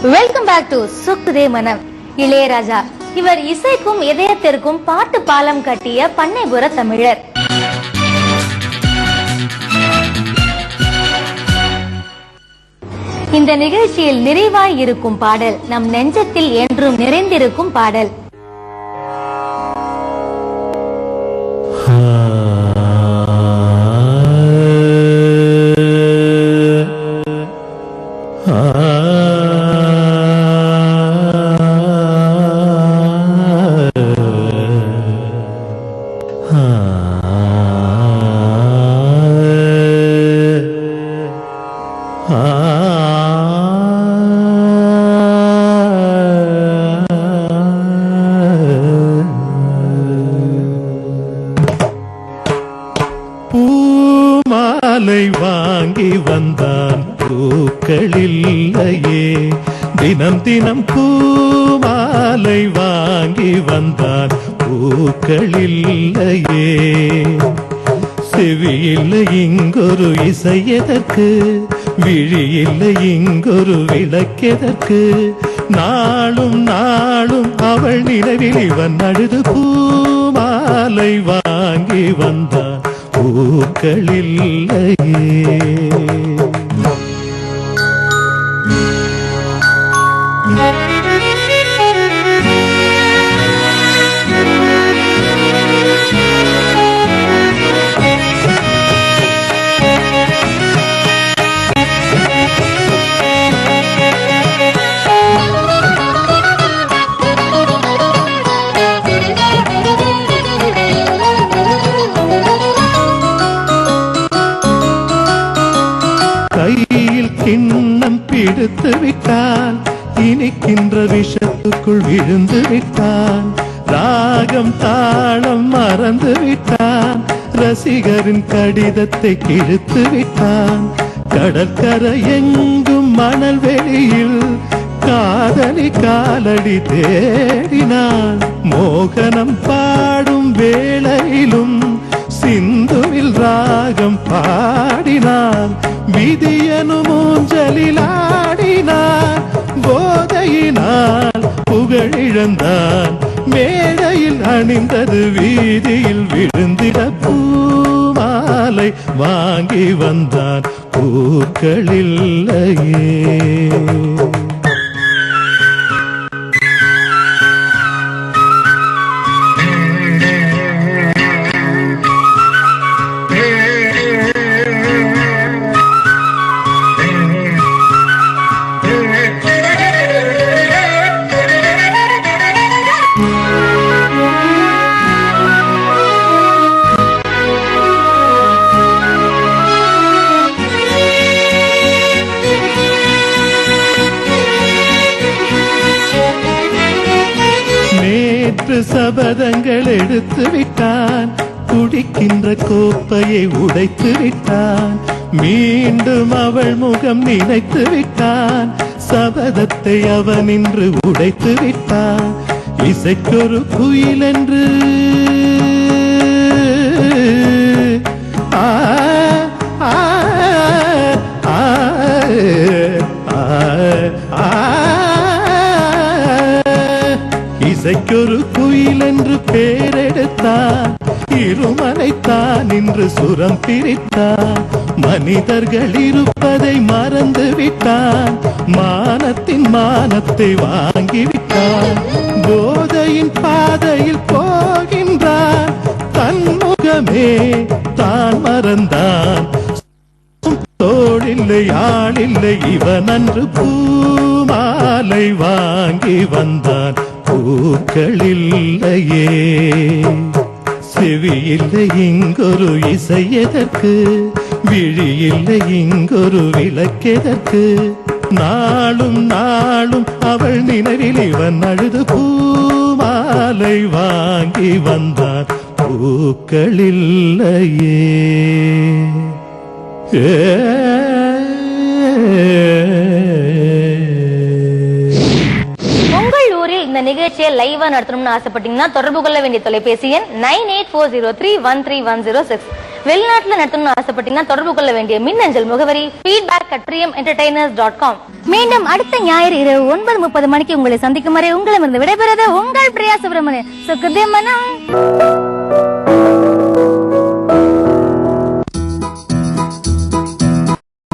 Welcome back to சுக்குதே மனம். இளையராஜா இவர் இசைக்கும் இதயத்திற்கும் பாட்டு பாலம் கட்டிய பண்ணைபுர தமிழர். இந்த நிகழ்ச்சியில் நிறைவாய் இருக்கும் பாடல் நம் நெஞ்சத்தில் என்றும் நிறைந்திருக்கும் பாடல். பூமாலை வாங்கி வந்தான் பூக்களில்லையே, தினம் தினம் பூமாலை வாங்கி வந்தான் பூக்களில்லையே. செவியில்லை இங்கொரு இசை எதற்கு, விழியில்லை இங்கொரு விளக்கெதற்கு, நாளும் நாளும் அவள் நினைவில் இவன் அழுது பூமாலை வாங்கி வந்தான் பூக்களில்லையே. கையில் கிண்ணம் பிடித்து விட்டான், இனிக்கின்ற விஷத்துக்குள் விழுந்து விட்டான். ராகம் தாளம் மறந்து விட்டான், ரசிகரின் கடிதத்தை கிழித்து விட்டான். கடற்கரை எங்கும் மணல் வெளியில் காதலி காலடி தேடினான். மோகனம் பாடும் வேளையிலும் சிந்துவில் ராகம் பாடினான். விதியனு மூஞ்சலில் ஆடினான், போதையினால் புகழிழந்தான். மேடையில் அணிந்தது வீதியில் விழுந்திட பூமாலை வாங்கி வந்தான் பூக்களில்லையே. சபதங்கள் எடுத்து விட்டான், குடிக்கின்ற கோப்பையை உடைத்து விட்டான். மீண்டும் அவள் முகம் நினைத்து விட்டான், சபதத்தை அவன் இன்று உடைத்து விட்டான். இசைக்கொரு குயில் என்று இசைக்கொரு குயில் என்று பேரெடுத்தான், இருமனைத்தான் இன்று சுரம் பிரித்தான். மனிதர்கள் இருப்பதை மறந்து விட்டான், மானத்தின் மானத்தை வாங்கிவிட்டான். போதையின் பாதையில் போகின்றான், தன்முகமே தான் மறந்தான். தோளில்லை ஆளில்லை இவன் அன்று பூமாலை வாங்கி வந்தான் பூக்களில்லையே. செவியில்லை இங்கொரு இசை எதற்கு, விழியில்லை இங்கொரு விளக்கெதற்கு, நாளும் நாளும் அவள் நினைவில் இவன் அழுது பூமாலை வாங்கி வந்தான் பூக்களில்லையே. உங்கள் ஊரில் இந்த நிகழ்ச்சியை லைவா நடத்தணும்னு ஆசைப்பட்டீங்கன்னா தொடர்பு கொள்ள வேண்டிய தொலைபேசி எண் 9840313106. வெளிநாட்டுல நடத்தணும்னு ஆசைப்பட்டீங்கன்னா தொடர்பு கொள்ள வேண்டிய மின்னஞ்சல் முகவரி feedback@priyamentertainers.com. மீண்டும் அடுத்த ஞாயிறு இரவு 9:30 மணிக்கு உங்களை சந்திக்கும் வரை உங்களிடமிருந்து விடைபெறுவது உங்கள் பிரியா சுப்பிரமணியன். சுக்குதே மனம்.